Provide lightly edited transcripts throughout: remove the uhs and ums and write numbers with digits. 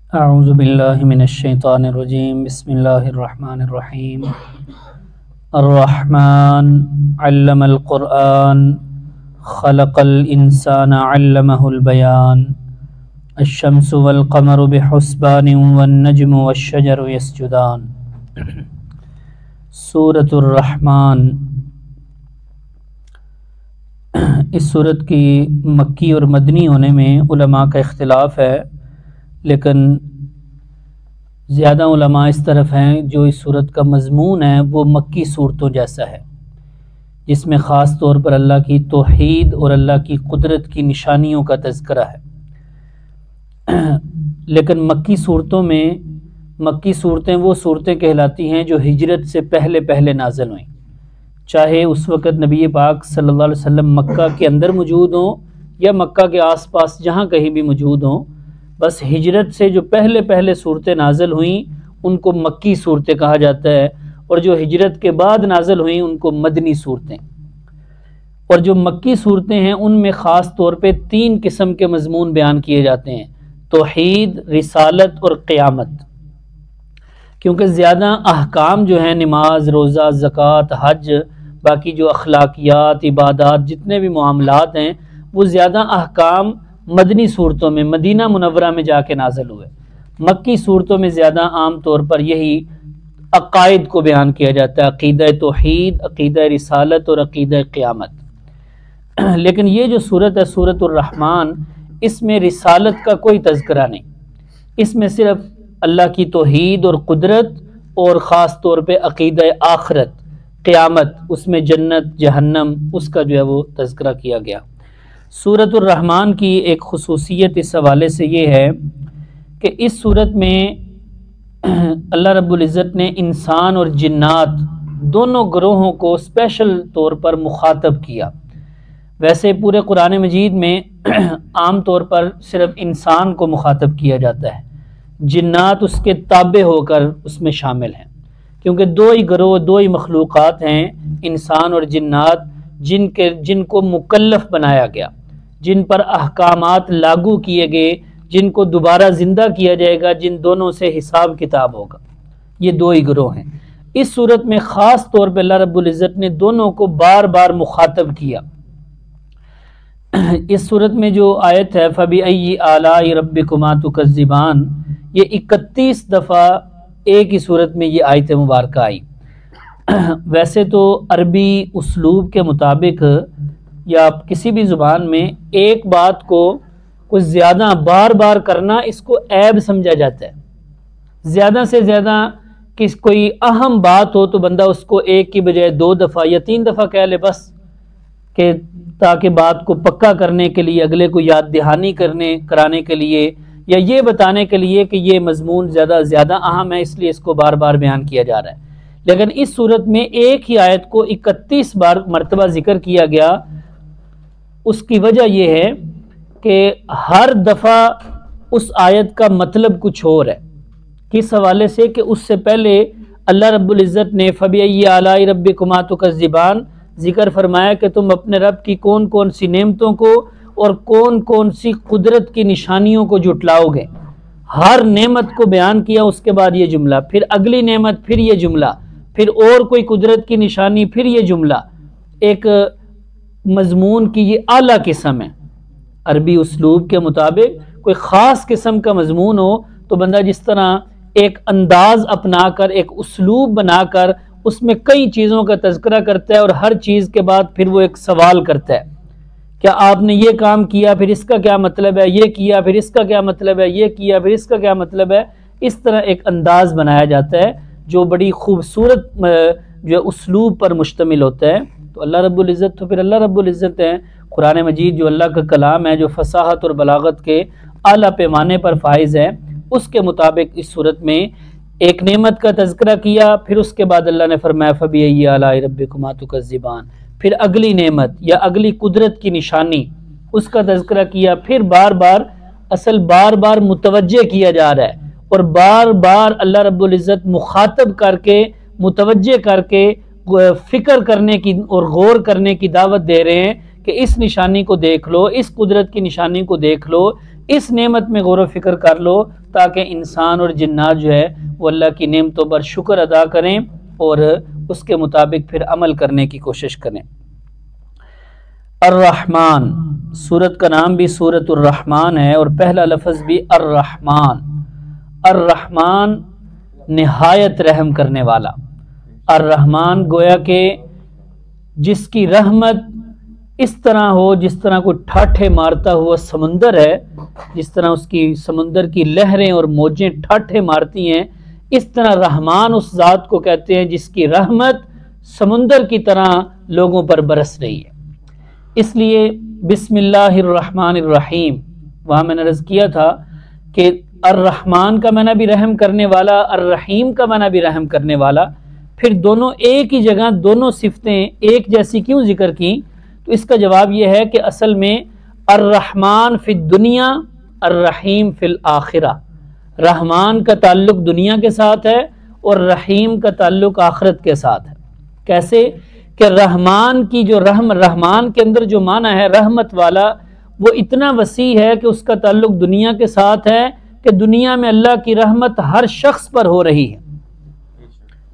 اعوذ باللہ من الشیطان الرجیم بسم اللہ الرحمن الرحیم الرحمن علم القرآن خلق الانسان علمہ البیان الشمس والقمر بحسبان والنجم والشجر یسجدان۔ سورۃ الرحمن، اس سورت کی مکی اور مدنی ہونے میں علماء کا اختلاف ہے، لیکن زیادہ علماء اس طرف ہیں جو اس سورت کا مضمون ہے وہ مکی صورتوں جیسا ہے، جس میں خاص طور پر اللہ کی توحید اور اللہ کی قدرت کی نشانیوں کا تذکرہ ہے۔ لیکن مکی صورتیں وہ صورتیں کہلاتی ہیں جو ہجرت سے پہلے نازل ہوئیں، چاہے اس وقت نبی پاک صلی اللہ علیہ وسلم مکہ کے اندر موجود ہوں یا مکہ کے آس پاس جہاں کہیں بھی موجود ہوں، بس ہجرت سے جو پہلے صورتیں نازل ہوئیں ان کو مکی صورتیں کہا جاتا ہے، اور جو ہجرت کے بعد نازل ہوئیں ان کو مدنی صورتیں۔ اور جو مکی صورتیں ہیں ان میں خاص طور پہ 3 قسم کے مضمون بیان کیے جاتے ہیں: توحید، رسالت اور قیامت۔ کیونکہ زیادہ احکام جو ہیں، نماز، روزہ، زکوٰۃ، حج، باقی جو اخلاقیات، عبادات، جتنے بھی معاملات ہیں، وہ زیادہ احکام مدنی صورتوں میں مدینہ منورہ میں جا کے نازل ہوئے۔ مکی صورتوں میں زیادہ عام طور پر یہی عقائد کو بیان کیا جاتا ہے: عقیدہ توحید، عقیدہ رسالت اور عقیدہ قیامت۔ لیکن یہ جو صورت ہے سورۃ الرحمن، اس میں رسالت کا کوئی تذکرہ نہیں، اس میں صرف اللہ کی توحید اور قدرت اور خاص طور پہ عقیدہ آخرت، قیامت، اس میں جنت جہنم، اس کا جو ہے وہ تذکرہ کیا گیا۔ سورۃ الرحمن کی ایک خصوصیت اس حوالے سے یہ ہے کہ اس سورت میں اللہ رب العزت نے انسان اور جنات دونوں گروہوں کو اسپیشل طور پر مخاطب کیا۔ ویسے پورے قرآن مجید میں عام طور پر صرف انسان کو مخاطب کیا جاتا ہے، جنات اس کے تابع ہو کر اس میں شامل ہیں، کیونکہ 2 ہی گروہ، 2 ہی مخلوقات ہیں، انسان اور جنات، جن کو مکلف بنایا گیا، جن پر احکامات لاگو کیے گئے، جن کو دوبارہ زندہ کیا جائے گا، جن دونوں سے حساب کتاب ہوگا۔ یہ 2 ہی گروہ ہیں۔ اس صورت میں خاص طور پہ اللہ رب العزت نے دونوں کو بار بار مخاطب کیا۔ اس صورت میں جو آیت ہے فَبِأَيِّ آلَاءِ رَبِّكُمَا تُكَذِّبَانِ، یہ 31 دفعہ ایک ہی صورت میں یہ آیت مبارکہ آئی۔ ویسے تو عربی اسلوب کے مطابق یا کسی بھی زبان میں ایک بات کو کچھ زیادہ بار بار کرنا اس کو عیب سمجھا جاتا ہے۔ زیادہ سے زیادہ کوئی اہم بات ہو تو بندہ اس کو ایک کی بجائے 2 دفعہ یا 3 دفعہ کہہ لے، بس کہ تاکہ بات کو پکا کرنے کے لیے، اگلے کو یاد دہانی کرانے کے لیے، یا یہ بتانے کے لیے کہ یہ مضمون زیادہ اہم ہے، اس لیے اس کو بار بار بیان کیا جا رہا ہے۔ لیکن اس صورت میں ایک ہی آیت کو 31 مرتبہ ذکر کیا گیا۔ اس کی وجہ یہ ہے کہ ہر دفعہ اس آیت کا مطلب کچھ اور ہے۔ کس حوالے سے کہ اس سے پہلے اللہ رب العزت نے فَبِأَيِّ آلَاءِ رَبِّكُمَا تُكَذِّبَانِ ذکر فرمایا کہ تم اپنے رب کی کون سی نعمتوں کو اور کون سی قدرت کی نشانیوں کو جھٹلاؤ گے۔ ہر نعمت کو بیان کیا، اس کے بعد یہ جملہ، پھر اگلی نعمت، پھر یہ جملہ، پھر اور کوئی قدرت کی نشانی، پھر یہ جملہ۔ ایک مضمون کی یہ اعلیٰ قسم ہے۔ عربی اسلوب کے مطابق کوئی خاص قسم کا مضمون ہو تو بندہ جس طرح ایک انداز اپنا کر، ایک اسلوب بنا کر اس میں کئی چیزوں کا تذکرہ کرتا ہے، اور ہر چیز کے بعد پھر وہ ایک سوال کرتا ہے، کیا آپ نے یہ کام کیا، پھر اس کا کیا مطلب ہے، یہ کیا پھر اس کا کیا مطلب ہے، یہ کیا پھر اس کا کیا مطلب ہے۔ اس طرح ایک انداز بنایا جاتا ہے جو بڑی خوبصورت جو اسلوب پر مشتمل ہوتا ہے۔ تو اللہ رب العزت تو پھر اللہ رب العزت ہے۔ قرآن مجید جو اللہ کا کلام ہے، جو فصاحت اور بلاغت کے اعلیٰ پیمانے پر فائز ہے، اس کے مطابق اس صورت میں ایک نعمت کا تذکرہ کیا، پھر اس کے بعد اللہ نے فرمایا فَبِأَيِّ آلَاءِ رَبِّكُمَا تُكَذِّبَانِ، پھر اگلی نعمت یا اگلی قدرت کی نشانی، اس کا تذکرہ کیا، پھر بار بار متوجہ کیا جا رہا ہے، اور بار بار اللہ رب العزت مخاطب کر کے، متوجہ کر کے فکر کرنے کی اور غور کرنے کی دعوت دے رہے ہیں کہ اس نشانی کو دیکھ لو، اس قدرت کی نشانی کو دیکھ لو، اس نعمت میں غور و فکر کر لو تاکہ انسان اور جنات جو ہے وہ اللہ کی نعمتوں پر شکر ادا کریں اور اس کے مطابق پھر عمل کرنے کی کوشش کریں۔ الرحمن، سورت کا نام بھی سورت الرحمن ہے اور پہلا لفظ بھی الرحمن۔ الرحمن نہایت رحم کرنے والا۔ الرحمن گویا کہ جس کی رحمت اس طرح ہو جس طرح کوئی ٹھاٹھے مارتا ہوا سمندر ہے، جس طرح اس کی سمندر کی لہریں اور موجیں ٹھاٹھے مارتی ہیں، اس طرح رحمان اس ذات کو کہتے ہیں جس کی رحمت سمندر کی طرح لوگوں پر برس رہی ہے۔ اس لیے بسم اللہ الرحمن الرحیم، وہاں میں نے عرض کیا تھا کہ الرحمن کا معنی بھی رحم کرنے والا، الرحیم کا معنی بھی رحم کرنے والا، پھر دونوں ایک ہی جگہ دونوں صفتیں ایک جیسی کیوں ذکر کی؟ تو اس کا جواب یہ ہے کہ اصل میں الرحمن فی الدنیا الرحیم فی الآخرہ، رحمان کا تعلق دنیا کے ساتھ ہے اور رحیم کا تعلق آخرت کے ساتھ ہے۔ کیسے کہ رحمان کی جو رحمان کے اندر جو معنی ہے رحمت والا، وہ اتنا وسیع ہے کہ اس کا تعلق دنیا کے ساتھ ہے کہ دنیا میں اللہ کی رحمت ہر شخص پر ہو رہی ہے،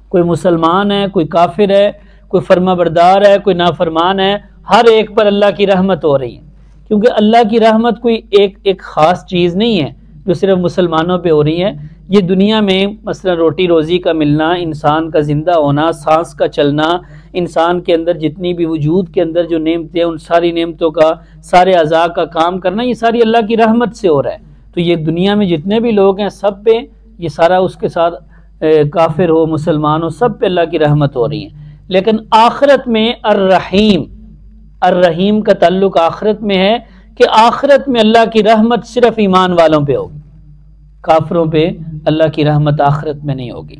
کوئی مسلمان ہے، کوئی کافر ہے، کوئی فرما بردار ہے، کوئی نافرمان ہے، ہر ایک پر اللہ کی رحمت ہو رہی ہے، کیونکہ اللہ کی رحمت کوئی ایک خاص چیز نہیں ہے جو صرف مسلمانوں پہ ہو رہی ہے۔ یہ دنیا میں مثلا روٹی روزی کا ملنا، انسان کا زندہ ہونا، سانس کا چلنا، انسان کے اندر جتنی بھی وجود کے اندر جو نعمتیں ان ساری نعمتوں کا، سارے اعضاء کا کام کرنا، یہ ساری اللہ کی رحمت سے ہو رہا ہے۔ تو یہ دنیا میں جتنے بھی لوگ ہیں سب پہ یہ سارا اس کے ساتھ کافر ہو مسلمان ہو سب پہ اللہ کی رحمت ہو رہی ہے۔ لیکن آخرت میں الرحیم کا تعلق آخرت میں ہے کہ آخرت میں اللہ کی رحمت صرف ایمان والوں پہ ہوگی، کافروں پہ اللہ کی رحمت آخرت میں نہیں ہوگی۔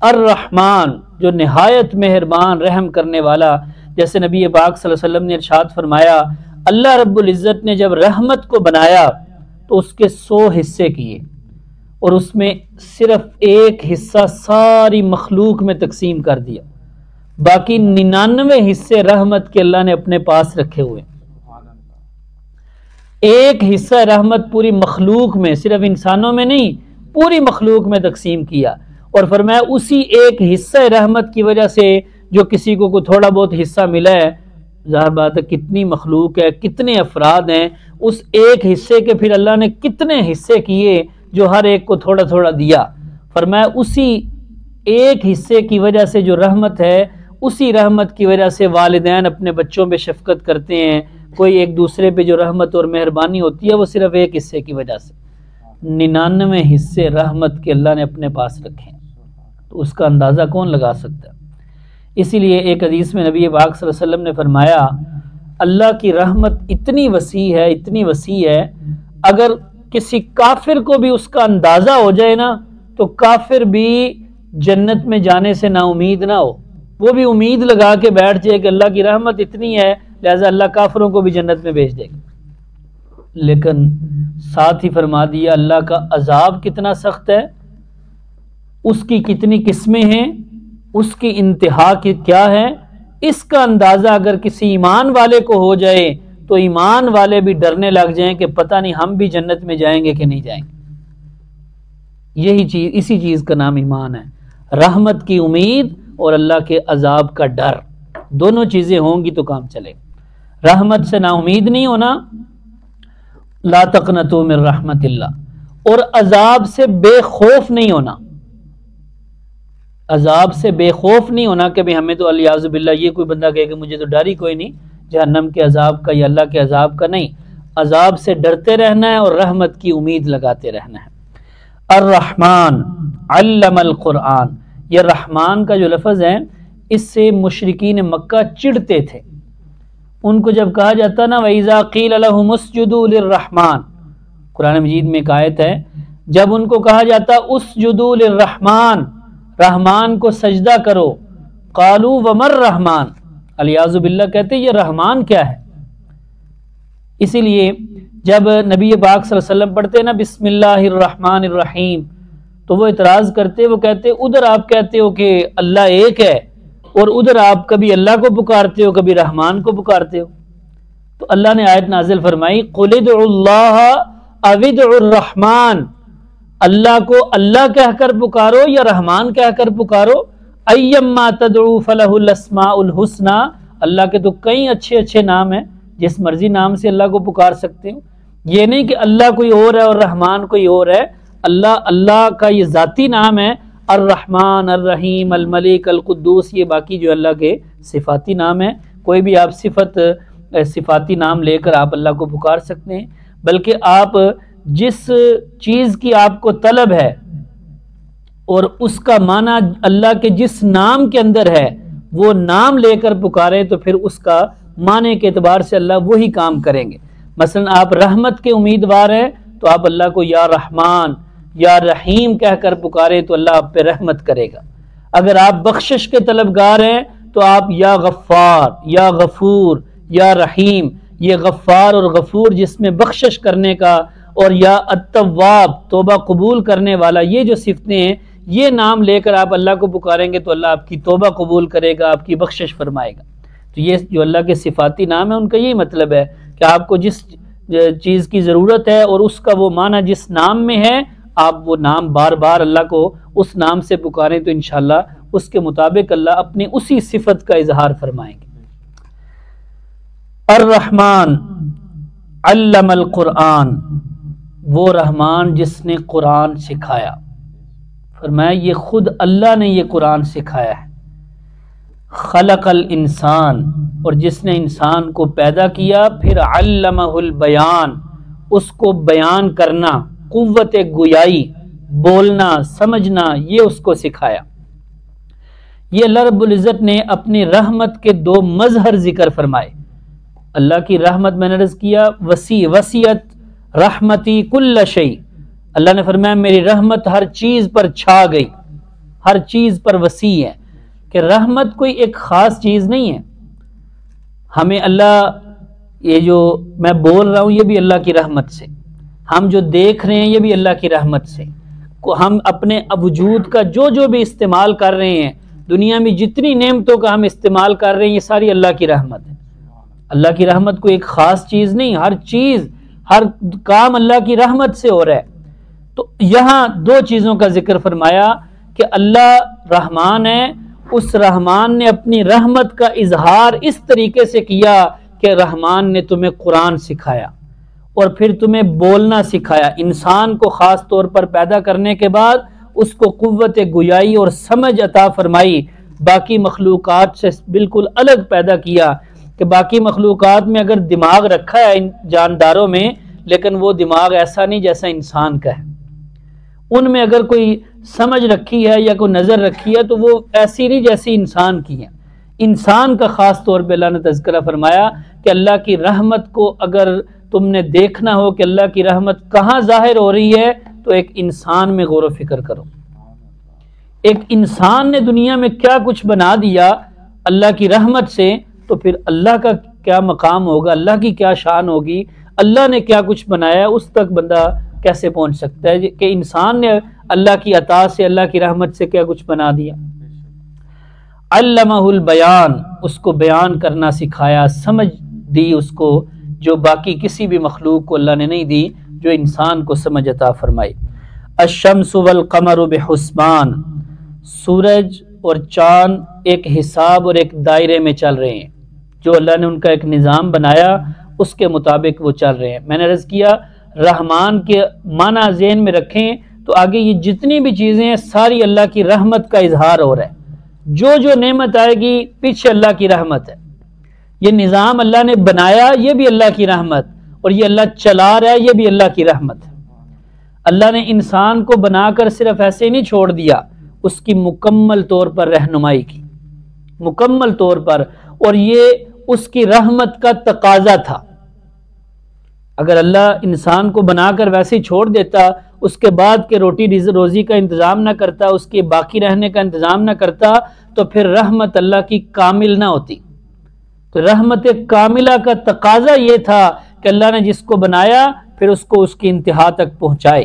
الرحمن جو نہایت مہربان رحم کرنے والا، جیسے نبی پاک صلی اللہ علیہ وسلم نے ارشاد فرمایا اللہ رب العزت نے جب رحمت کو بنایا تو اس کے 100 حصے کیے اور اس میں صرف ایک حصہ ساری مخلوق میں تقسیم کر دیا، باقی 99 حصے رحمت کے اللہ نے اپنے پاس رکھے ہوئے۔ ایک حصہ رحمت پوری مخلوق میں، صرف انسانوں میں نہیں، پوری مخلوق میں تقسیم کیا، اور فرمایا اسی ایک حصہ رحمت کی وجہ سے جو کسی کو کوئی تھوڑا بہت حصہ ملا ہے، ظاہر بات ہے کتنی مخلوق ہے، کتنے افراد ہیں، اس ایک حصے کے پھر اللہ نے کتنے حصے کیے جو ہر ایک کو تھوڑا تھوڑا دیا۔ فرمایا اسی ایک حصے کی وجہ سے جو رحمت ہے، اسی رحمت کی وجہ سے والدین اپنے بچوں پہ شفقت کرتے ہیں، کوئی ایک دوسرے پہ جو رحمت اور مہربانی ہوتی ہے وہ صرف ایک حصے کی وجہ سے۔ 99 حصے رحمت کے اللہ نے اپنے پاس رکھے ہیں، تو اس کا اندازہ کون لگا سکتا ہے؟ اسی لیے ایک حدیث میں نبی پاک صلی اللہ علیہ وسلم نے فرمایا اللہ کی رحمت اتنی وسیع ہے، اتنی وسیع ہے، اگر کسی کافر کو بھی اس کا اندازہ ہو جائے نا تو کافر بھی جنت میں جانے سے نا امید نہ ہو، وہ بھی امید لگا کے بیٹھ جائے کہ اللہ کی رحمت اتنی ہے لہذا اللہ کافروں کو بھی جنت میں بھیج دے گا۔ لیکن ساتھ ہی فرما دیا اللہ کا عذاب کتنا سخت ہے، اس کی کتنی قسمیں ہیں، اس کی انتہا کی کیا ہے، اس کا اندازہ اگر کسی ایمان والے کو ہو جائے تو ایمان والے بھی ڈرنے لگ جائیں کہ پتہ نہیں ہم بھی جنت میں جائیں گے کہ نہیں جائیں گے۔ یہی چیز، اسی چیز کا نام ایمان ہے، رحمت کی امید اور اللہ کے عذاب کا ڈر، دونوں چیزیں ہوں گی تو کام چلے۔ رحمت سے نا امید نہیں ہونا، لا تقنطوا من رحمت اللہ، اور عذاب سے بے خوف نہیں ہونا، عذاب سے بے خوف نہیں ہونا کہ بھی ہمیں تو الیاذ باللہ یہ کوئی بندہ کہے کہ مجھے تو ڈر ہی کوئی نہیں جہنم کے عذاب کا یا اللہ کے عذاب کا، نہیں، عذاب سے ڈرتے رہنا ہے اور رحمت کی امید لگاتے رہنا ہے۔ الرحمن علم القرآن، یہ رحمان کا جو لفظ ہے اس سے مشرکین مکہ چڑھتے تھے، ان کو جب کہا جاتا نا وَإِذَا قِيلَ لَهُمُ اسْجُدُوا لِلرَّحْمَنِ، قرآن مجید میں ایک آیت ہے جب ان کو کہا جاتا اسجدوا للرحمن، رحمان کو سجدہ کرو، قالوا وَمَا الرَّحْمَنُ، الیاذ باللہ کہتے یہ رحمان کیا ہے۔ اسی لیے جب نبی پاک صلی اللہ علیہ وسلم پڑھتے نا بسم اللہ الرحمن الرحیم تو وہ اعتراض کرتے، وہ کہتے ادھر آپ کہتے ہو کہ اللہ ایک ہے اور ادھر آپ کبھی اللہ کو پکارتے ہو کبھی رحمان کو پکارتے ہو۔ تو اللہ نے آیت نازل فرمائی قُلِ ادْعُوا اللَّهَ أَوِ ادْعُوا الرَّحْمَنَ، اللہ کو اللہ کہہ کر پکارو یا رحمان کہہ کر پکارو، ایما تدعو فلہ الاسماء الحسنی، اللہ کے تو کئی اچھے اچھے نام ہیں، جس مرضی نام سے اللہ کو پکار سکتے ہو۔ یہ نہیں کہ اللہ کوئی اور ہے اور رحمان کوئی اور ہے، اللہ کا یہ ذاتی نام ہے، الرحمن، الرحیم، الملک، القدوس، یہ باقی جو اللہ کے صفاتی نام ہیں۔ کوئی بھی آپ صفاتی نام لے کر آپ اللہ کو پکار سکتے ہیں، بلکہ آپ جس چیز کی آپ کو طلب ہے اور اس کا معنی اللہ کے جس نام کے اندر ہے وہ نام لے کر پکارے تو پھر اس کا معنی کے اعتبار سے اللہ وہی کام کریں گے۔ مثلا آپ رحمت کے امیدوار ہیں تو آپ اللہ کو یا رحمان یا رحیم کہہ کر پکارے تو اللہ آپ پہ رحمت کرے گا۔ اگر آپ بخشش کے طلبگار ہیں تو آپ یا غفار یا غفور یا رحیم، یہ غفار اور غفور جس میں بخشش کرنے کا، اور یا التواب توبہ قبول کرنے والا، یہ جو صفتیں ہیں یہ نام لے کر آپ اللہ کو پکاریں گے تو اللہ آپ کی توبہ قبول کرے گا، آپ کی بخشش فرمائے گا۔ تو یہ جو اللہ کے صفاتی نام ہے ان کا یہی مطلب ہے کہ آپ کو جس چیز کی ضرورت ہے اور اس کا وہ معنی جس نام میں ہے، آپ وہ نام بار بار اللہ کو اس نام سے پکاریں تو انشاءاللہ اس کے مطابق اللہ اپنی اسی صفت کا اظہار فرمائیں گے۔ الرحمن علم القرآن، وہ رحمان جس نے قرآن سکھایا، فرمایا یہ خود اللہ نے یہ قرآن سکھایا ہے۔ خلق الانسان، اور جس نے انسان کو پیدا کیا، پھر علمہ البیان، اس کو بیان کرنا، قوت گویائی، بولنا، سمجھنا، یہ اس کو سکھایا۔ یہ اللہ رب العزت نے اپنی رحمت کے دو مظہر ذکر فرمائے۔ اللہ کی رحمت میں نے عرض کیا وسیعت رحمتی کل شیء، اللہ نے فرمایا میری رحمت ہر چیز پر چھا گئی، ہر چیز پر وسیع ہے، کہ رحمت کوئی ایک خاص چیز نہیں ہے۔ ہمیں اللہ، یہ جو میں بول رہا ہوں یہ بھی اللہ کی رحمت سے، ہم جو دیکھ رہے ہیں یہ بھی اللہ کی رحمت سے، ہم اپنے وجود کا جو بھی استعمال کر رہے ہیں، دنیا میں جتنی نعمتوں کا ہم استعمال کر رہے ہیں یہ ساری اللہ کی رحمت ہے۔ اللہ کی رحمت کوئی ایک خاص چیز نہیں، ہر چیز، ہر کام اللہ کی رحمت سے ہو رہا ہے۔ تو یہاں دو چیزوں کا ذکر فرمایا کہ اللہ رحمان ہے، اس رحمان نے اپنی رحمت کا اظہار اس طریقے سے کیا کہ رحمان نے تمہیں قرآن سکھایا اور پھر تمہیں بولنا سکھایا۔ انسان کو خاص طور پر پیدا کرنے کے بعد اس کو قوت گویائی اور سمجھ عطا فرمائی، باقی مخلوقات سے بالکل الگ پیدا کیا، کہ باقی مخلوقات میں اگر دماغ رکھا ہے ان جانداروں میں، لیکن وہ دماغ ایسا نہیں جیسا انسان کا ہے۔ ان میں اگر کوئی سمجھ رکھی ہے یا کوئی نظر رکھی ہے تو وہ ایسی نہیں جیسی انسان کی ہے۔ انسان کا خاص طور پہ اللہ نے تذکرہ فرمایا کہ اللہ کی رحمت کو اگر تم نے دیکھنا ہو کہ اللہ کی رحمت کہاں ظاہر ہو رہی ہے تو ایک انسان میں غور و فکر کرو۔ ایک انسان نے دنیا میں کیا کچھ بنا دیا اللہ کی رحمت سے، تو پھر اللہ کا کیا مقام ہوگا، اللہ کی کیا شان ہوگی، اللہ نے کیا کچھ بنایا، اس تک بندہ کیسے پہنچ سکتا ہے کہ انسان نے اللہ کی عطا سے، اللہ کی رحمت سے کیا کچھ بنا دیا۔ علمہ البیان، اس کو بیان کرنا سکھایا، سمجھ دی اس کو جو باقی کسی بھی مخلوق کو اللہ نے نہیں دی، جو انسان کو سمجھ عطا فرمائی۔ الشمس والقمر بحسبان، سورج اور چاند ایک حساب اور ایک دائرے میں چل رہے ہیں، جو اللہ نے ان کا ایک نظام بنایا اس کے مطابق وہ چل رہے ہیں۔ میں نے عرض کیا رحمان کے معنی ذہن میں رکھیں تو آگے یہ جتنی بھی چیزیں ہیں ساری اللہ کی رحمت کا اظہار ہو رہا ہے۔ جو نعمت آئے گی پیچھے اللہ کی رحمت ہے۔ یہ نظام اللہ نے بنایا یہ بھی اللہ کی رحمت، اور یہ اللہ چلا رہا ہے یہ بھی اللہ کی رحمت ہے۔ اللہ نے انسان کو بنا کر صرف ایسے نہیں چھوڑ دیا، اس کی مکمل طور پر رہنمائی کی، مکمل طور پر، اور یہ اس کی رحمت کا تقاضا تھا۔ اگر اللہ انسان کو بنا کر ویسے ہی چھوڑ دیتا، اس کے بعد کے روٹی روزی کا انتظام نہ کرتا، اس کے باقی رہنے کا انتظام نہ کرتا، تو پھر رحمت اللہ کی کامل نہ ہوتی۔ تو رحمت کاملہ کا تقاضا یہ تھا کہ اللہ نے جس کو بنایا پھر اس کو اس کی انتہا تک پہنچائے۔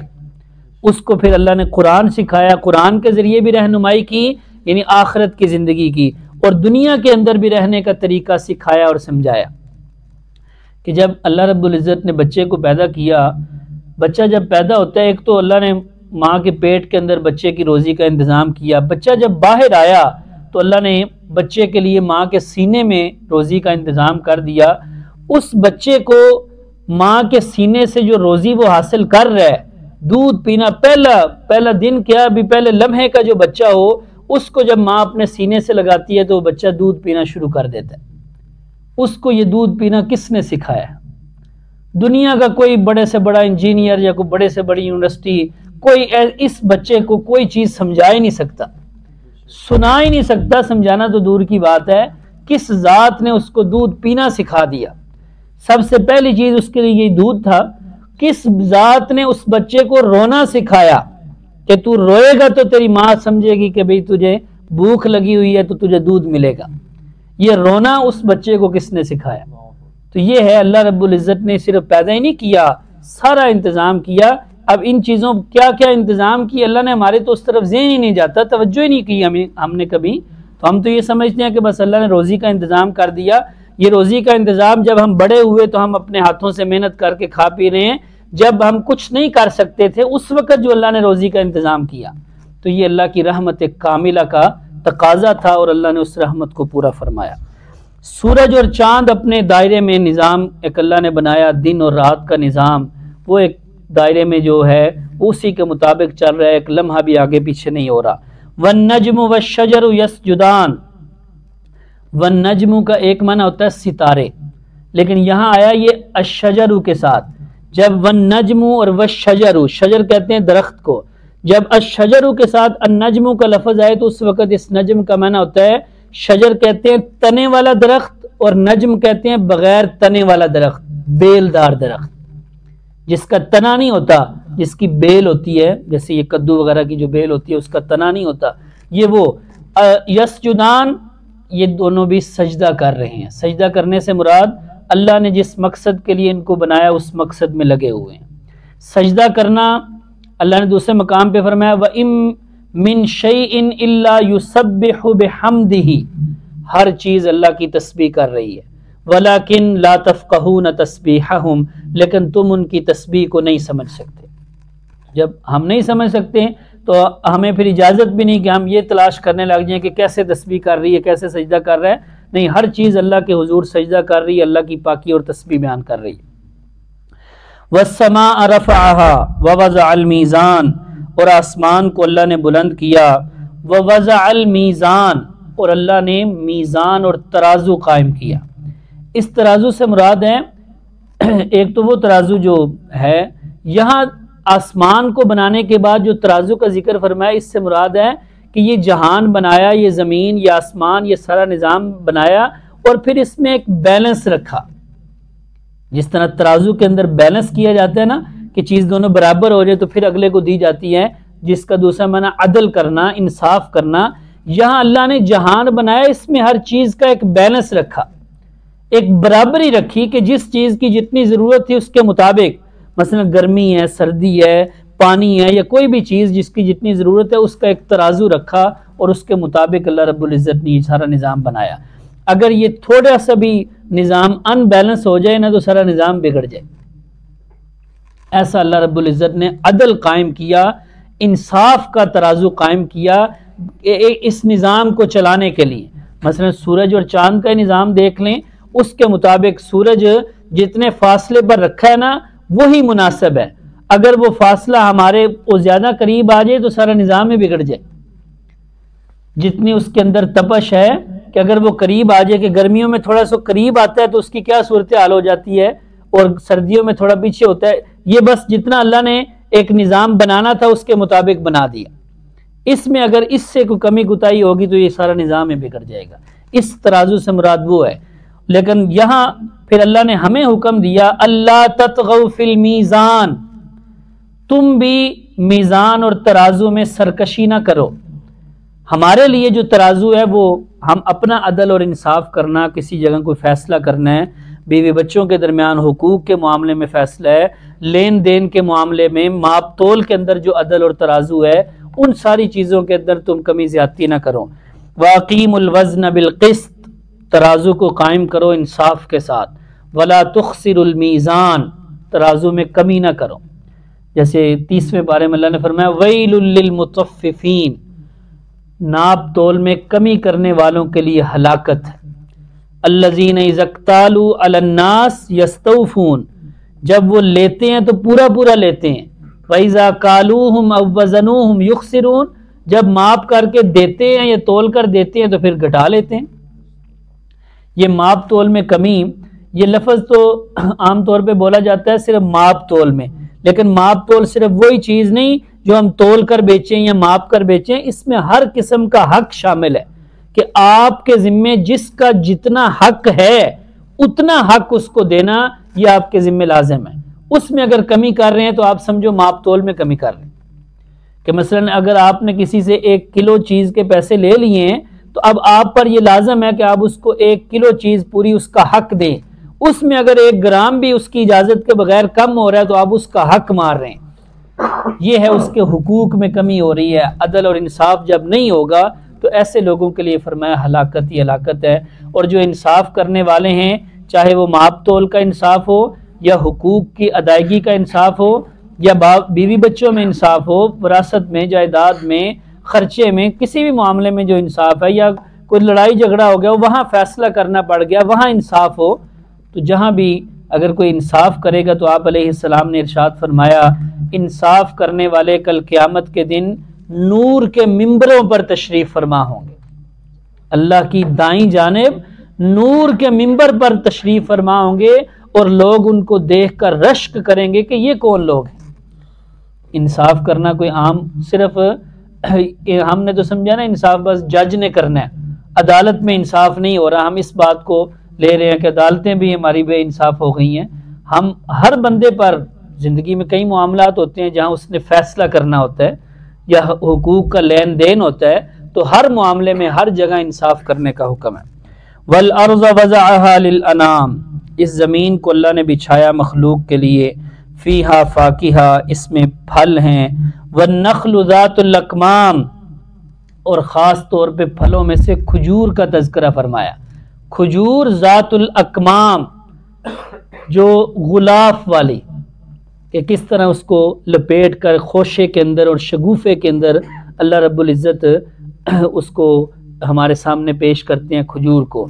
اس کو پھر اللہ نے قرآن سکھایا، قرآن کے ذریعے بھی رہنمائی کی، یعنی آخرت کی زندگی کی، اور دنیا کے اندر بھی رہنے کا طریقہ سکھایا اور سمجھایا۔ کہ جب اللہ رب العزت نے بچے کو پیدا کیا، بچہ جب پیدا ہوتا ہے، ایک تو اللہ نے ماں کے پیٹ کے اندر بچے کی روزی کا انتظام کیا، بچہ جب باہر آیا تو اللہ نے بچے کے لیے ماں کے سینے میں روزی کا انتظام کر دیا۔ اس بچے کو ماں کے سینے سے جو روزی وہ حاصل کر رہا ہے، دودھ پینا، پہلا دن کیا، ابھی پہلے لمحے کا جو بچہ ہو اس کو جب ماں اپنے سینے سے لگاتی ہے تو وہ بچہ دودھ پینا شروع کر دیتا ہے۔ اس کو یہ دودھ پینا کس نے سکھایا؟ دنیا کا کوئی بڑے سے بڑا انجینئر یا کوئی بڑے سے بڑی یونیورسٹی کوئی اس بچے کو کوئی چیز سمجھا ہی نہیں سکتا، سنا ہی نہیں سکتا، سمجھانا تو دور کی بات ہے۔ کس ذات نے اس کو دودھ پینا سکھا دیا؟ سب سے پہلی چیز اس کے لیے یہ دودھ تھا۔ کس ذات نے اس بچے کو رونا سکھایا کہ تو روئے گا تو تیری ماں سمجھے گی کہ بھئی تجھے بھوک لگی ہوئی ہے تو تجھے دودھ ملے گا؟ یہ رونا اس بچے کو کس نے سکھایا؟ تو یہ ہے اللہ رب العزت نے صرف پیدا ہی نہیں کیا، سارا انتظام کیا۔ اب ان چیزوں کیا کیا انتظام کی اللہ نے، ہمارے تو اس طرف ذہن ہی نہیں جاتا، توجہ ہی نہیں کی ہم نے کبھی، تو ہم تو یہ سمجھتے ہیں کہ بس اللہ نے روزی کا انتظام کر دیا۔ یہ روزی کا انتظام جب ہم بڑے ہوئے تو ہم اپنے ہاتھوں سے محنت کر کے کھا پی رہے ہیں، جب ہم کچھ نہیں کر سکتے تھے اس وقت جو اللہ نے روزی کا انتظام کیا تو یہ اللہ کی رحمت کاملہ کا تقاضا تھا اور اللہ نے اس رحمت کو پورا فرمایا۔ سورج اور چاند اپنے دائرے میں نظام ایک اللہ نے بنایا، دن اور رات کا نظام، وہ ایک دائرے میں جو ہے اسی کے مطابق چل رہا ہے، ایک لمحہ بھی آگے پیچھے نہیں ہو رہا۔ والنجم والشجر یسجدان، والنجم کا ایک معنی ہوتا ہے ستارے، لیکن یہاں آیا یہ الشجر کے ساتھ۔ جب والنجم اور والشجر، شجر کہتے ہیں درخت کو، جب الشجر کے ساتھ النجم کا لفظ آئے تو اس وقت اس نجم کا معنی ہوتا ہے، شجر کہتے ہیں تنے والا درخت اور نجم کہتے ہیں بغیر تنے والا درخت، بیل دار درخت جس کا تنا نہیں ہوتا، جس کی بیل ہوتی ہے، جیسے یہ کدو وغیرہ کی جو بیل ہوتی ہے اس کا تنا نہیں ہوتا، یہ وہ یسجدان، یہ دونوں بھی سجدہ کر رہے ہیں۔ سجدہ کرنے سے مراد اللہ نے جس مقصد کے لیے ان کو بنایا اس مقصد میں لگے ہوئے ہیں۔ سجدہ کرنا اللہ نے دوسرے مقام پہ فرمایا وَإِن مِّن شَيْءٍ إِلَّا يُسَبِّحُ بِحَمْدِهِ، ہر چیز اللہ کی تسبیح کر رہی ہے۔ وَلَكِن لَا تَفْقَهُونَ تَسْبِيحَهُمْ، لیکن تم ان کی تسبیح کو نہیں سمجھ سکتے۔ جب ہم نہیں سمجھ سکتے تو ہمیں پھر اجازت بھی نہیں کہ ہم یہ تلاش کرنے لگ جائیں کہ کیسے تسبیح کر رہی ہے، کیسے سجدہ کر رہا ہے۔ نہیں، ہر چیز اللہ کے حضور سجدہ کر رہی ہے، اللہ کی پاکی اور تسبیح بیان کر رہی ہے۔ وَالسَّمَاءَ رَفَعَهَا وَوَضَعَ الْمِيزَانَ، اور آسمان کو اللہ نے بلند کیا، وَوَضَعَ الْمِيزَانَ، اور اللہ نے میزان اور ترازو قائم کیا۔ اس ترازو سے مراد ہے ایک تو وہ ترازو جو ہے، یہاں آسمان کو بنانے کے بعد جو ترازو کا ذکر فرمایا اس سے مراد ہے کہ یہ جہان بنایا، یہ زمین، یہ آسمان، یہ سارا نظام بنایا اور پھر اس میں ایک بیلنس رکھا۔ جس طرح ترازو کے اندر بیلنس کیا جاتا ہے نا کہ چیز دونوں برابر ہو جائے تو پھر اگلے کو دی جاتی ہے، جس کا دوسرا معنی عدل کرنا، انصاف کرنا۔ یہاں اللہ نے جہان بنایا، اس میں ہر چیز کا ایک بیلنس رکھا، ایک برابری رکھی کہ جس چیز کی جتنی ضرورت تھی اس کے مطابق، مثلا گرمی ہے، سردی ہے، پانی ہے، یا کوئی بھی چیز جس کی جتنی ضرورت ہے اس کا ایک ترازو رکھا اور اس کے مطابق اللہ رب العزت نے یہ سارا نظام بنایا۔ اگر یہ تھوڑا سا بھی نظام ان بیلنس ہو جائے نا تو سارا نظام بگڑ جائے۔ ایسا اللہ رب العزت نے عدل قائم کیا، انصاف کا ترازو قائم کیا اس نظام کو چلانے کے لیے۔ مثلا سورج اور چاند کا نظام دیکھ لیں، اس کے مطابق سورج جتنے فاصلے پر رکھا ہے نا وہی مناسب ہے، اگر وہ فاصلہ ہمارے وہ زیادہ قریب آ جائے تو سارا نظام ہی بگڑ جائے۔ جتنی اس کے اندر تپش ہے کہ اگر وہ قریب آ جائے، کہ گرمیوں میں تھوڑا سا قریب آتا ہے تو اس کی کیا صورتحال ہو جاتی ہے، اور سردیوں میں تھوڑا پیچھے ہوتا ہے۔ یہ بس جتنا اللہ نے ایک نظام بنانا تھا اس کے مطابق بنا دیا، اس میں اگر اس سے کوئی کمی کوتاہی ہوگی تو یہ سارا نظام ہی بگڑ جائے گا۔ اس ترازو سے مراد وہ ہے۔ لیکن یہاں پھر اللہ نے ہمیں حکم دیا اللہ تطغوا فی المیزان، تم بھی میزان اور ترازو میں سرکشی نہ کرو۔ ہمارے لیے جو ترازو ہے وہ ہم اپنا عدل اور انصاف کرنا، کسی جگہ کوئی فیصلہ کرنا ہے، بیوی بچوں کے درمیان حقوق کے معاملے میں فیصلہ ہے، لین دین کے معاملے میں، ماپ تول کے اندر جو عدل اور ترازو ہے، ان ساری چیزوں کے اندر تم کمی زیادتی نہ کرو۔ واقیموا الوزن بالقسط، ترازو کو قائم کرو انصاف کے ساتھ۔ ولا تخسروا المیزان، ترازو میں کمی نہ کرو۔ جیسے 30ویں پارے میں اللہ نے فرمایا ویل للمطففین، ناپ تول میں کمی کرنے والوں کے لیے ہلاکت، الذین اذا اکتالوا علی الناس یستوفون، جب وہ لیتے ہیں تو پورا پورا لیتے ہیں، وَإِذَا كَالُوهُمْ أَوْ وَزَنُوهُمْ يُخْسِرُونَ، جب ماپ کر کے دیتے ہیں یا تول کر دیتے ہیں تو پھر گھٹا لیتے ہیں۔ یہ ماپ تول میں کمی، یہ لفظ تو عام طور پہ بولا جاتا ہے صرف ماپ تول میں، لیکن ماپ تول صرف وہی چیز نہیں جو ہم تول کر بیچیں یا ماپ کر بیچیں، اس میں ہر قسم کا حق شامل ہے کہ آپ کے ذمے جس کا جتنا حق ہے اتنا حق اس کو دینا یہ آپ کے ذمے لازم ہے۔ اس میں اگر کمی کر رہے ہیں تو آپ سمجھو ماپ تول میں کمی کر رہے ہیں، کہ مثلا اگر آپ نے کسی سے 1 کلو چیز کے پیسے لے لیے ہیں تو اب آپ پر یہ لازم ہے کہ آپ اس کو 1 کلو چیز پوری اس کا حق دیں، اس میں اگر 1 گرام بھی اس کی اجازت کے بغیر کم ہو رہا ہے تو آپ اس کا حق مار رہے ہیں، یہ ہے اس کے حقوق میں کمی ہو رہی ہے۔ عدل اور انصاف جب نہیں ہوگا تو ایسے لوگوں کے لیے فرمایا ہلاکت ہی ہلاکت ہے۔ اور جو انصاف کرنے والے ہیں، چاہے وہ ماپ تول کا انصاف ہو یا حقوق کی ادائیگی کا انصاف ہو یا بیوی بچوں میں انصاف ہو، وراثت میں، جائیداد میں، خرچے میں، کسی بھی معاملے میں جو انصاف ہے، یا کوئی لڑائی جھگڑا ہو گیا وہاں فیصلہ کرنا پڑ گیا وہاں انصاف ہو، تو جہاں بھی اگر کوئی انصاف کرے گا تو آپ علیہ السلام نے ارشاد فرمایا انصاف کرنے والے کل قیامت کے دن نور کے ممبروں پر تشریف فرما ہوں گے، اللہ کی دائیں جانب نور کے ممبر پر تشریف فرما ہوں گے، اور لوگ ان کو دیکھ کر رشک کریں گے کہ یہ کون لوگ ہیں۔ انصاف کرنا کوئی عام صرف ہم نے تو سمجھا نا انصاف بس جج نے کرنا ہے، عدالت میں انصاف نہیں ہو رہا، ہم اس بات کو لے رہے ہیں کہ عدالتیں بھی ہماری بے انصاف ہو گئی ہیں۔ ہم ہر بندے پر زندگی میں کئی معاملات ہوتے ہیں جہاں اس نے فیصلہ کرنا ہوتا ہے یا حقوق کا لین دین ہوتا ہے، تو ہر معاملے میں ہر جگہ انصاف کرنے کا حکم ہے۔ وَالْأَرْضَ وَضَعَهَا لِلْأَنَامِ، اس زمین کو اللہ نے بچھایا مخلوق کے لیے، فیہا فاکہہ، اس میں پھل ہیں، والنخل ذات الاکمام، اور خاص طور پہ پھلوں میں سے کھجور کا تذکرہ فرمایا، کھجور ذات الاکمام، جو غلاف والی، کہ کس طرح اس کو لپیٹ کر خوشے کے اندر اور شگوفے کے اندر اللہ رب العزت اس کو ہمارے سامنے پیش کرتے ہیں کھجور کو۔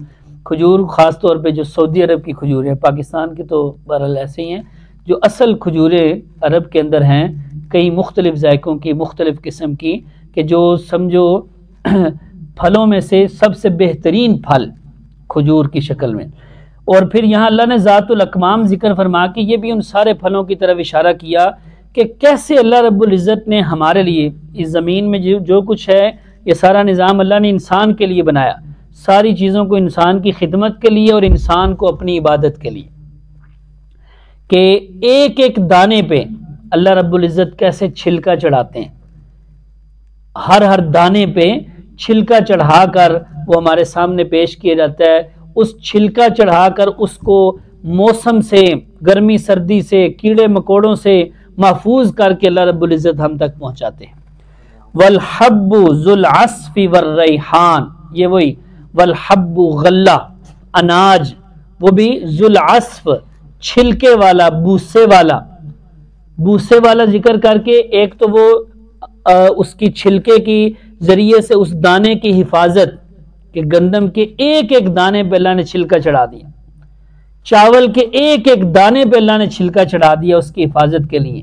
کھجور خاص طور پہ جو سعودی عرب کی کھجور ہے، پاکستان کی تو بہرحال ایسے ہی ہیں، جو اصل کھجوریں عرب کے اندر ہیں کئی مختلف ذائقوں کی، مختلف قسم کی، کہ جو سمجھو پھلوں میں سے سب سے بہترین پھل کھجور کی شکل میں۔ اور پھر یہاں اللہ نے ذات الاکمام ذکر فرما کے یہ بھی ان سارے پھلوں کی طرف اشارہ کیا کہ کیسے اللہ رب العزت نے ہمارے لیے اس زمین میں جو کچھ ہے یہ سارا نظام اللہ نے انسان کے لیے بنایا، ساری چیزوں کو انسان کی خدمت کے لیے اور انسان کو اپنی عبادت کے لیے، کہ ایک ایک دانے پہ اللہ رب العزت کیسے چھلکا چڑھاتے ہیں، ہر دانے پہ چھلکا چڑھا کر وہ ہمارے سامنے پیش کیا جاتا ہے، اس چھلکا چڑھا کر اس کو موسم سے، گرمی سردی سے، کیڑے مکوڑوں سے محفوظ کر کے اللہ رب العزت ہم تک پہنچاتے ہیں۔ والحب ذو العصف والریحان، یہ وہی والحب غلہ، اناج، وہ بھی ذو العصف، چھلکے والا، بوسے والا، بوسے والا ذکر کر کے ایک تو وہ اس کی چھلکے کی ذریعے سے اس دانے کی حفاظت، کہ گندم کے ایک ایک دانے پہ اللہ نے چھلکا چڑھا دیا، چاول کے ایک ایک دانے پہ اللہ نے چھلکا چڑھا دیا اس کی حفاظت کے لیے۔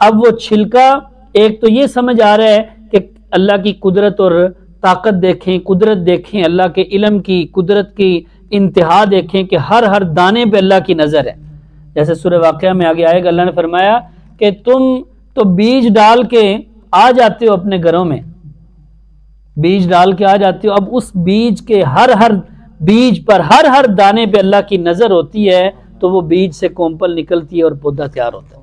اب وہ چھلکا ایک تو یہ سمجھ آ رہا ہے کہ اللہ کی قدرت اور طاقت دیکھیں، قدرت دیکھیں، اللہ کے علم کی، قدرت کی انتہا دیکھیں کہ ہر دانے پہ اللہ کی نظر ہے۔ جیسے سورہ واقعہ میں آگے آئے گا، اللہ نے فرمایا کہ تم تو بیج ڈال کے آ جاتے ہو اپنے گھروں میں، بیج ڈال کے آ جاتے ہو، اب اس بیج کے ہر بیج پر ہر دانے پہ اللہ کی نظر ہوتی ہے، تو وہ بیج سے کومپل نکلتی ہے اور پودا تیار ہوتا ہے۔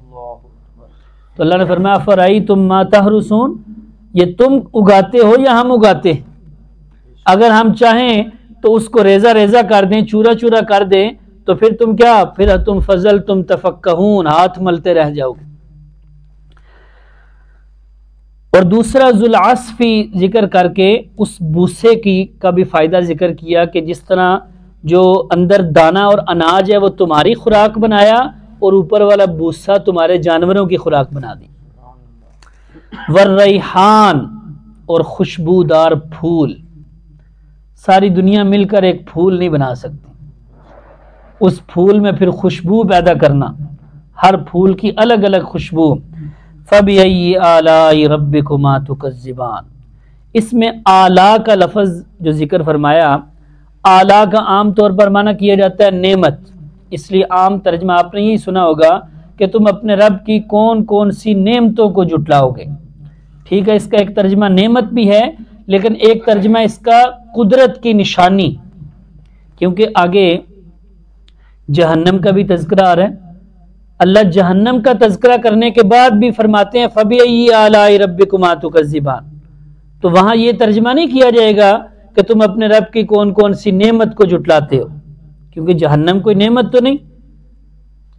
تو اللہ نے فرمایا فرأیتم ما تحرثون، یہ تم اگاتے ہو یا ہم اگاتے ہیں؟ اگر ہم چاہیں تو اس کو ریزہ ریزہ کر دیں، چورا چورا کر دیں، تو پھر تم کیا، پھر تم فضل تم تفکہون، ہاتھ ملتے رہ جاؤ گے۔ اور دوسرا ذو العصفی ذکر کر کے اس بوسے کا بھی فائدہ ذکر کیا کہ جس طرح جو اندر دانہ اور اناج ہے وہ تمہاری خوراک بنایا، اور اوپر والا بوسا تمہارے جانوروں کی خوراک بنا دی۔ والریحان اور خوشبودار پھول، ساری دنیا مل کر ایک پھول نہیں بنا سکتی، اس پھول میں پھر خوشبو پیدا کرنا، ہر پھول کی الگ الگ خوشبو۔ فَبِأَيِّ آلَاءِ رَبِّكُمَا تُكَذِّبَانِ، اس میں آلا کا لفظ جو ذکر فرمایا، آلا کا عام طور پر معنی کیا جاتا ہے نعمت، اس لیے عام ترجمہ آپ نے یہی سنا ہوگا کہ تم اپنے رب کی کون کون سی نعمتوں کو جھٹلاؤ گے۔ ٹھیک ہے، اس کا ایک ترجمہ نعمت بھی ہے، لیکن ایک ترجمہ اس کا قدرت کی نشانی، کیونکہ آگے جہنم کا بھی تذکرہ آ رہا ہے۔ اللہ جہنم کا تذکرہ کرنے کے بعد بھی فرماتے ہیں فَبِأَيِّ آلَاءِ رَبِّكُمَا تُكَذِّبَانِ، تو وہاں یہ ترجمہ نہیں کیا جائے گا کہ تم اپنے رب کی کون کون سی نعمت کو جھٹلاتے ہو، کیونکہ جہنم کوئی نعمت تو نہیں۔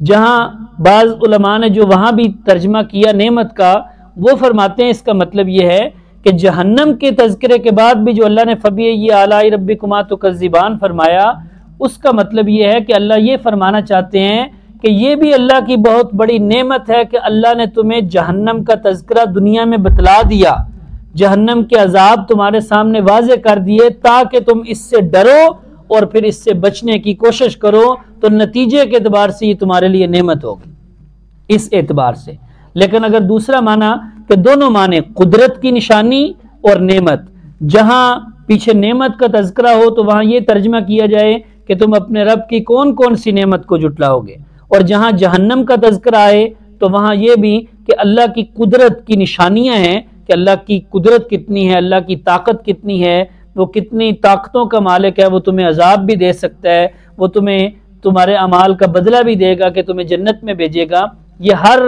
جہاں بعض علماء نے جو وہاں بھی ترجمہ کیا نعمت کا، وہ فرماتے ہیں اس کا مطلب یہ ہے کہ جہنم کے تذکرے کے بعد بھی جو اللہ نے فَبِأَيِّ آلَاءِ رَبِّكُمَا تُكَذِّبَانِ فرمایا، اس کا مطلب یہ ہے کہ اللہ یہ فرمانا چاہتے ہیں کہ یہ بھی اللہ کی بہت بڑی نعمت ہے کہ اللہ نے تمہیں جہنم کا تذکرہ دنیا میں بتلا دیا، جہنم کے عذاب تمہارے سامنے واضح کر دیے تاکہ تم اس سے ڈرو اور پھر اس سے بچنے کی کوشش کرو، تو نتیجے کے اعتبار سے یہ تمہارے لیے نعمت ہوگی اس اعتبار سے۔ لیکن اگر دوسرا معنی کہ دونوں معنی قدرت کی نشانی اور نعمت، جہاں پیچھے نعمت کا تذکرہ ہو تو وہاں یہ ترجمہ کیا جائے کہ تم اپنے رب کی کون کون سی نعمت کو جھٹلاؤ گے، اور جہاں جہنم کا تذکرہ آئے تو وہاں یہ بھی کہ اللہ کی قدرت کی نشانیاں ہیں کہ اللہ کی قدرت کتنی ہے، اللہ کی طاقت کتنی ہے، وہ کتنی طاقتوں کا مالک ہے، وہ تمہیں عذاب بھی دے سکتا ہے، وہ تمہیں تمہارے اعمال کا بدلہ بھی دے گا کہ تمہیں جنت میں بھیجے گا۔ یہ ہر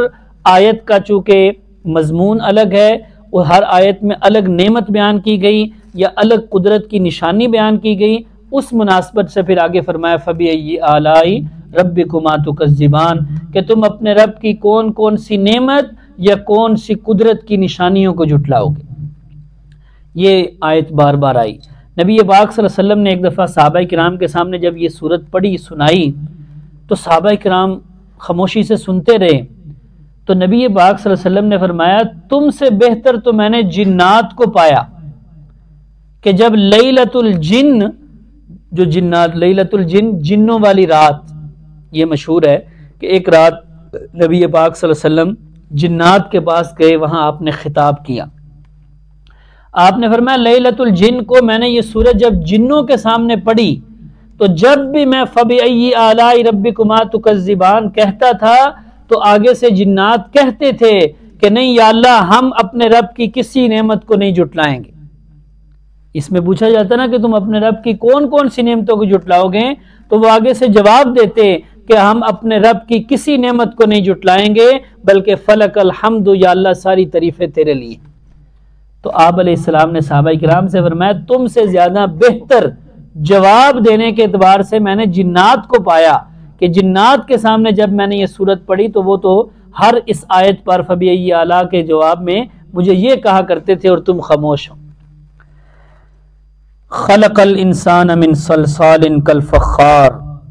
آیت کا چونکہ مضمون الگ ہے اور ہر آیت میں الگ نعمت بیان کی گئی یا الگ قدرت کی نشانی بیان کی گئی، اس مناسبت سے پھر آگے فرمایا فَبِأَيِّ آلَاءِ رَبِّكُمَا تُكَذِّبَانِ، کہ تم اپنے رب کی کون کون سی نعمت یا کون سی قدرت کی نشانیوں کو جھٹلاؤ گے۔ یہ آیت بار بار آئی۔ نبی پاک صلی اللہ علیہ وسلم نے ایک دفعہ صحابہ کرام کے سامنے جب یہ صورت پڑھی سنائی تو صحابہ کرام خاموشی سے سنتے رہے، تو نبی پاک صلی اللہ علیہ وسلم نے فرمایا تم سے بہتر تو میں نے جنات کو پایا کہ جب لیلۃ الجن، جو جنات لیلۃ الجن جنوں والی رات، یہ مشہور ہے کہ ایک رات نبی پاک صلی اللہ علیہ وسلم جنات کے پاس گئے، وہاں آپ نے خطاب کیا، آپ نے فرمایا لیلۃ الجن کو میں نے یہ سورت جب جنوں کے سامنے پڑھی تو جب بھی میں فَبِأَيِّ آلَاءِ رَبِّكُمَا تُكَذِّبَانِ کہتا تھا تو آگے سے جنات کہتے تھے کہ نہیں یا اللہ ہم اپنے رب کی کسی نعمت کو نہیں جھٹلائیں گے۔ اس میں پوچھا جاتا نا کہ تم اپنے رب کی کون کون سی نعمتوں کو جھٹلاؤ گے، تو وہ آگے سے جواب دیتے کہ ہم اپنے رب کی کسی نعمت کو نہیں جھٹلائیں گے بلکہ فلک الحمد، یا اللہ ساری تعریفیں تیرے لیے۔ تو آپ علیہ السلام نے صحابہ کرام سے فرمایا تم سے زیادہ بہتر جواب دینے کے اعتبار سے میں نے جنات کو پایا کہ جنات کے سامنے جب میں نے یہ صورت پڑھی تو وہ تو ہر اس آیت پر فَبِأَيِّ آلَاء کے جواب میں مجھے یہ کہا کرتے تھے اور تم خاموش ہو۔ خلق الانسان من صلصال کالفخار،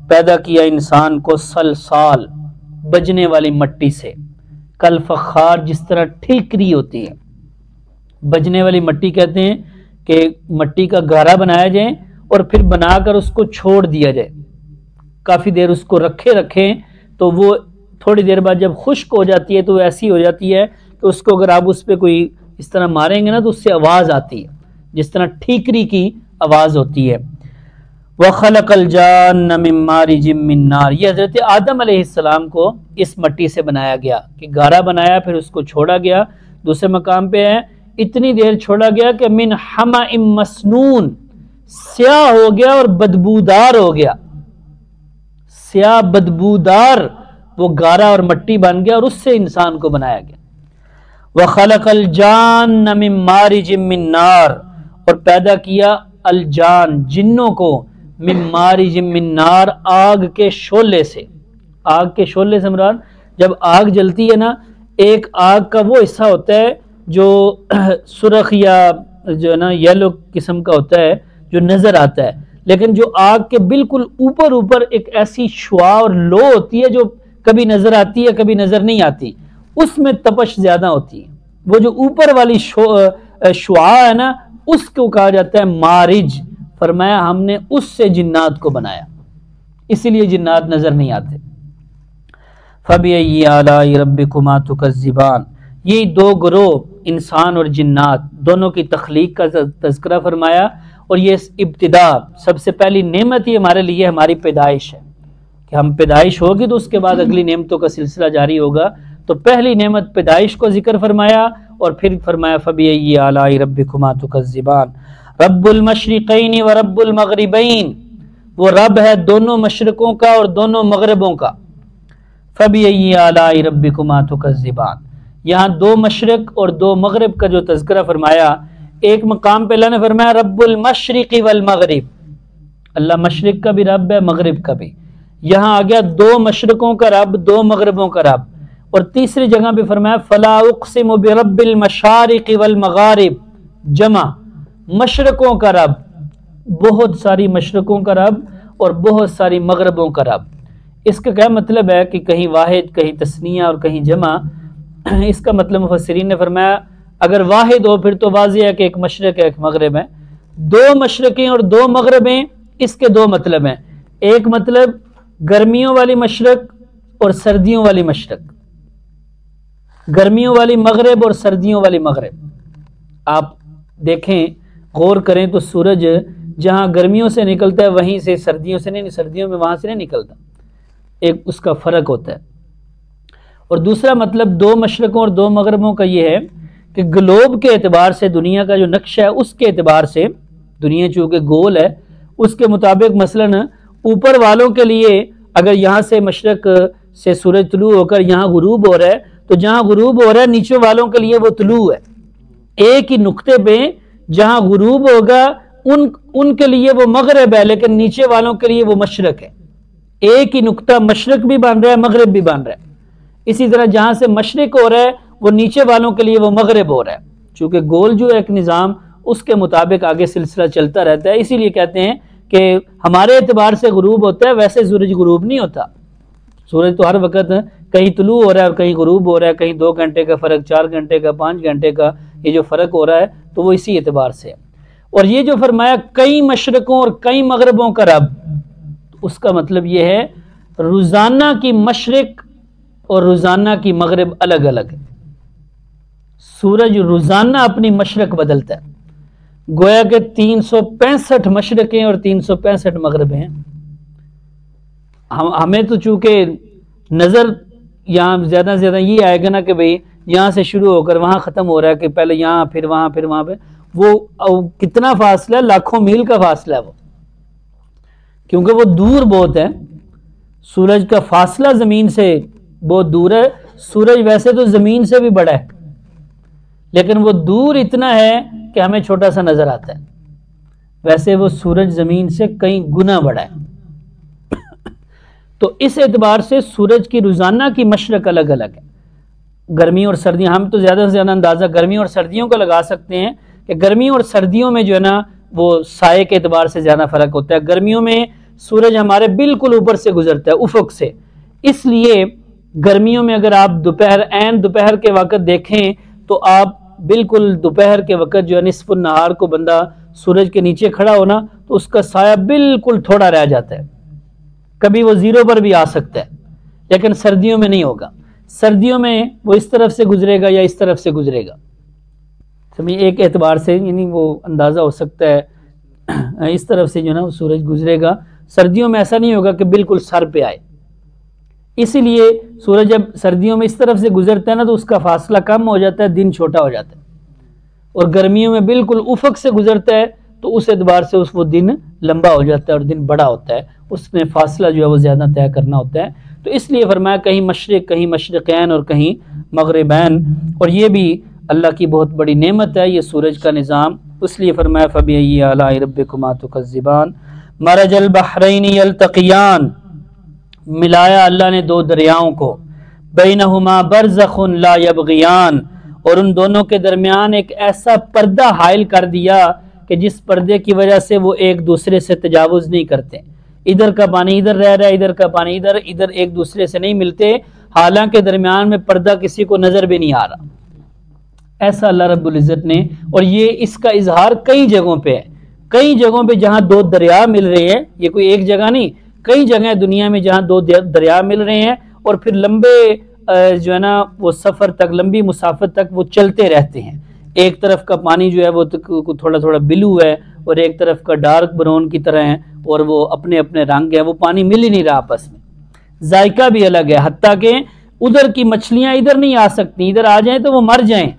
پیدا کیا انسان کو صلصال بجنے والی مٹی سے، کالفخار جس طرح ٹھیکری ہوتی ہے، بجنے والی مٹی کہتے ہیں کہ مٹی کا گارا بنایا جائے اور پھر بنا کر اس کو چھوڑ دیا جائے، کافی دیر اس کو رکھیں تو وہ تھوڑی دیر بعد جب خشک ہو جاتی ہے تو وہ ایسی ہو جاتی ہے کہ اس کو اگر آپ اس پہ کوئی اس طرح ماریں گے نا تو اس سے آواز آتی ہے، جس طرح ٹھیکری کی آواز ہوتی ہے۔ وَخَلَقَ الْجَانَّ مِن مَّارِجٍ مِّن نَّارٍ، یہ حضرت آدم علیہ السلام کو اس مٹی سے بنایا گیا کہ گارا بنایا، پھر اس کو چھوڑا گیا۔ دوسرے مقام پہ ہے اتنی دیر چھوڑا گیا کہ من حمأ مسنون، سیاہ ہو گیا اور بدبودار ہو گیا، سیاہ بدبودار وہ گارا اور مٹی بن گیا اور اس سے انسان کو بنایا گیا۔ وَخَلَقَ الْجَانَّ مِن مَّارِجٍ مِّن نَّارٍ، اور پیدا کیا الجان جنوں کو من مارج من نار، آگ کے شعلے سے۔ آگ کے شعلے سے مراد جب آگ جلتی ہے نا، ایک آگ کا وہ حصہ ہوتا ہے جو سرخ یا جو ہے نا یلو قسم کا ہوتا ہے جو نظر آتا ہے، لیکن جو آگ کے بالکل اوپر ایک ایسی شعاع اور لو ہوتی ہے جو کبھی نظر آتی ہے کبھی نظر نہیں آتی، اس میں تپش زیادہ ہوتی ہے۔ وہ جو اوپر والی شعاع ہے نا، اس کو کہا جاتا ہے مارج۔ فرمایا ہم نے اس سے جنات کو بنایا، اسی لیے جنات نظر نہیں آتے۔ فَبِأَيِّ آلَاءِ رَبِّكُمَا تُكَذِّبَانِ، یہ دو گروہ انسان اور جنات دونوں کی تخلیق کا تذکرہ فرمایا، اور یہ ابتدا سب سے پہلی نعمت ہی ہمارے لیے ہماری پیدائش ہے کہ ہم پیدائش ہوگی تو اس کے بعد اگلی نعمتوں کا سلسلہ جاری ہوگا۔ تو پہلی نعمت پیدائش کو ذکر فرمایا، اور پھر فرمایا فَبِأَيِّ آلَاءِ رَبِّكُمَا تُكَذِّبَانِ، رب المشرقین و رب المغربین، وہ رب ہے دونوں مشرقوں کا اور دونوں مغربوں کا۔ فَبِأَيِّ آلَاءِ رَبِّكُمَا تُكَذِّبَانِ، یہاں دو مشرق اور دو مغرب کا جو تذکرہ فرمایا، ایک مقام پہ اللہ نے فرمایا رب المشرق والمغرب، اللہ مشرق کا بھی رب ہے مغرب کا بھی، یہاں آ گیا دو مشرقوں کا رب دو مغربوں کا رب، اور تیسری جگہ پہ فرمایا فلا اقسم برب المشارق والمغارب، جمع مشرقوں کا رب، بہت ساری مشرقوں کا رب اور بہت ساری مغربوں کا رب۔ اس کا کیا مطلب ہے کہ کہیں واحد کہیں تثنیہ اور کہیں جمع؟ اس کا مطلب مفسرین نے فرمایا اگر واحد ہو پھر تو واضح ہے کہ ایک مشرق ہے ایک مغرب ہے، دو مشرقیں اور دو مغربیں، اس کے دو مطلب ہیں۔ ایک مطلب گرمیوں والی مشرق اور سردیوں والی مشرق، گرمیوں والی مغرب اور سردیوں والی مغرب۔ آپ دیکھیں غور کریں تو سورج جہاں گرمیوں سے نکلتا ہے وہیں سے سردیوں سے نہیں، سردیوں میں وہاں سے نہیں نکلتا، ایک اس کا فرق ہوتا ہے۔ اور دوسرا مطلب دو مشرقوں اور دو مغربوں کا یہ ہے کہ گلوب کے اعتبار سے، دنیا کا جو نقشہ ہے اس کے اعتبار سے، دنیا چونکہ گول ہے اس کے مطابق مثلاً اوپر والوں کے لیے اگر یہاں سے مشرق سے سورج طلوع ہو کر یہاں غروب ہو رہا ہے تو جہاں غروب ہو رہا ہے نیچے والوں کے لیے وہ طلوع ہے، ایک ہی نقطے پہ جہاں غروب ہوگا ان کے لیے وہ مغرب ہے لیکن نیچے والوں کے لیے وہ مشرق ہے، ایک ہی نقطہ مشرق بھی بن رہا ہے مغرب بھی بن رہا ہے۔ اسی طرح جہاں سے مشرق ہو رہا ہے وہ نیچے والوں کے لیے وہ مغرب ہو رہا ہے، چونکہ گول جو ایک نظام اس کے مطابق آگے سلسلہ چلتا رہتا ہے۔ اسی لیے کہتے ہیں کہ ہمارے اعتبار سے غروب ہوتا ہے، ویسے سورج غروب نہیں ہوتا، سورج تو ہر وقت کہیں طلوع ہو رہا ہے اور کہیں غروب ہو رہا ہے، کہیں 2 گھنٹے کا فرق، 4 گھنٹے کا، 5 گھنٹے کا، یہ جو فرق ہو رہا ہے تو وہ اسی اعتبار سے ہے۔ اور یہ جو فرمایا کئی مشرقوں اور کئی مغربوں کا رب، اس کا مطلب یہ ہے روزانہ کی مشرق اور روزانہ کی مغرب الگ الگ ہے، سورج روزانہ اپنی مشرق بدلتا ہے، گویا کہ 365 مشرقیں اور 365 مغربیں ہیں۔ ہمیں تو چونکہ نظر یہاں زیادہ سے زیادہ یہ آئے گا نا کہ بھئی یہاں سے شروع ہو کر وہاں ختم ہو رہا ہے کہ پہلے یہاں پھر وہاں پھر وہاں پہ، وہ کتنا فاصلہ ہے، لاکھوں میل کا فاصلہ ہے وہ، کیونکہ وہ دور بہت ہے، سورج کا فاصلہ زمین سے بہت دور ہے، سورج ویسے تو زمین سے بھی بڑا ہے لیکن وہ دور اتنا ہے کہ ہمیں چھوٹا سا نظر آتا ہے، ویسے وہ سورج زمین سے کئی گنا بڑا ہے۔ تو اس اعتبار سے سورج کی روزانہ کی مشرق الگ الگ ہے، گرمی اور سردیاں، ہم تو زیادہ سے زیادہ اندازہ گرمی اور سردیوں کا لگا سکتے ہیں کہ گرمیوں اور سردیوں میں جو ہے نا وہ سائے کے اعتبار سے زیادہ فرق ہوتا ہے۔ گرمیوں میں سورج ہمارے بالکل اوپر سے گزرتا ہے افق سے، اس لیے گرمیوں میں اگر آپ دوپہر کے وقت دیکھیں تو آپ بالکل دوپہر کے وقت جو ہے نصف النہار کو بندہ سورج کے نیچے کھڑا ہونا تو اس کا سایہ بالکل تھوڑا رہ جاتا ہے، کبھی وہ 0 پر بھی آ سکتا ہے، لیکن سردیوں میں نہیں ہوگا، سردیوں میں وہ اس طرف سے گزرے گا یا اس طرف سے گزرے گا، سمجھے، ایک اعتبار سے یعنی وہ اندازہ ہو سکتا ہے اس طرف سے جو ہے نا وہ سورج گزرے گا، سردیوں میں ایسا نہیں ہوگا کہ بالکل سر پہ آئے، اسی لیے سورج جب سردیوں میں اس طرف سے گزرتا ہے نا تو اس کا فاصلہ کم ہو جاتا ہے، دن چھوٹا ہو جاتا ہے، اور گرمیوں میں بالکل افق سے گزرتا ہے تو اس اعتبار سے وہ دن لمبا ہو جاتا ہے اور دن بڑا ہوتا ہے، اس میں فاصلہ جو ہے وہ زیادہ طے کرنا ہوتا ہے۔ تو اس لیے فرمایا کہیں مشرق کہیں مشرقین اور کہیں مغربین، اور یہ بھی اللہ کی بہت بڑی نعمت ہے یہ سورج کا نظام، اس لیے فرمایا فَبِأَيِّ آلَاءِ رَبِّكُمَا تُكَذِّبَانِ مَرَجَ الْبَحْرَيْنِ يَلْتَقِيَانِ، ملایا اللہ نے 2 دریاؤں کو، بینہما برزخ لا یبغیان، اور ان دونوں کے درمیان ایک ایسا پردہ حائل کر دیا کہ جس پردے کی وجہ سے وہ ایک دوسرے سے تجاوز نہیں کرتے، ادھر کا پانی ادھر رہ رہا ہے، ادھر کا پانی ادھر، ادھر ایک دوسرے سے نہیں ملتے، حالانکہ درمیان میں پردہ کسی کو نظر بھی نہیں آ رہا۔ ایسا اللہ رب العزت نے، اور یہ اس کا اظہار کئی جگہوں پہ ہے، کئی جگہوں پہ جہاں دو دریا مل رہے ہیں، یہ کوئی ایک جگہ نہیں، کئی جگہیں دنیا میں جہاں دو دریا مل رہے ہیں، اور پھر لمبے جو ہے نا وہ سفر تک، لمبی مسافت تک وہ چلتے رہتے ہیں۔ ایک طرف کا پانی جو ہے وہ تھوڑا تھوڑا بلو ہے، اور ایک طرف کا ڈارک براؤن کی طرح ہے، اور وہ اپنے اپنے رنگ ہے، وہ پانی مل ہی نہیں رہا آپس میں، ذائقہ بھی الگ ہے، حتیٰ کہ ادھر کی مچھلیاں ادھر نہیں آ سکتی، ادھر آ جائیں تو وہ مر جائیں،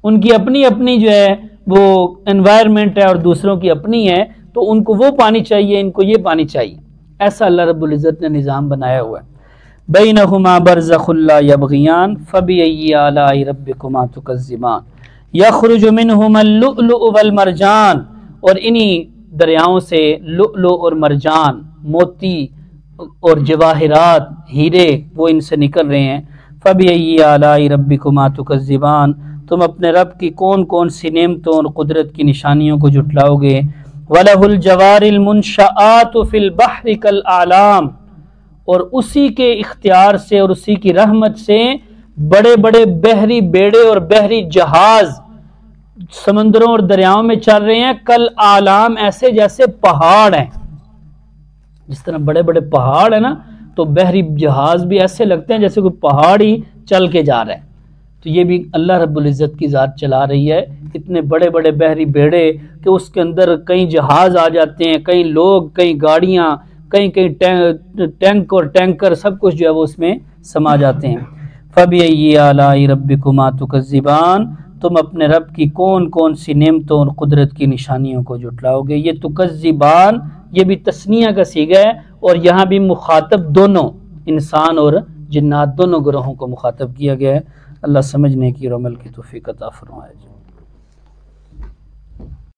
ان کی اپنی اپنی جو ہے وہ انوائرمنٹ ہے اور دوسروں کی اپنی ہے، تو ان کو وہ پانی چاہیے، ان کو یہ پانی چاہیے۔ ایسا اللہ رب العزت نے نظام بنایا ہوا ہے۔ بینہما برزخ لا یبغیان فبأی آلاء ربکما تکذبان یخرج منہما اللؤلؤ والمرجان، اور انہی دریاؤں سے لؤلؤ اور مرجان، موتی اور جواہرات، ہیرے، وہ ان سے نکل رہے ہیں۔ فبأی آلاء ربکما تکذبان، تم اپنے رب کی کون کون سی نعمتوں اور قدرت کی نشانیوں کو جھٹلاؤ گے۔ وَلَهُ الْجَوَارِ الْمُنشَآتُ فِي الْبَحْرِ كَالْأَعْلَامِ، اور اسی کے اختیار سے اور اسی کی رحمت سے بڑے بڑے بحری بیڑے اور بحری جہاز سمندروں اور دریاؤں میں چل رہے ہیں، کل اعلام، ایسے جیسے پہاڑ ہیں، جس طرح بڑے بڑے پہاڑ ہیں نا، تو بحری جہاز بھی ایسے لگتے ہیں جیسے کوئی پہاڑ ہی چل کے جا رہا ہے۔ تو یہ بھی اللہ رب العزت کی ذات چلا رہی ہے، اتنے بڑے بڑے بحری بیڑے کہ اس کے اندر کئی جہاز آ جاتے ہیں، کئی لوگ، کئی گاڑیاں، کئی ٹینک اور ٹینکر، سب کچھ جو ہے وہ اس میں سما جاتے ہیں۔ فَبِأَيِّ آلَاءِ رَبِّكُمَا تُكَذِّبَانِ، تم اپنے رب کی کون کون سی نعمتوں اور قدرت کی نشانیوں کو جھٹلاؤ گے۔ یہ تکذبان، یہ بھی تثنیہ کا صیغہ ہے، اور یہاں بھی مخاطب دونوں انسان اور جنات، دونوں گروہوں کو مخاطب کیا گیا ہے۔ اللہ سمجھنے کی اور عمل کی توفیق عطا فرمائے۔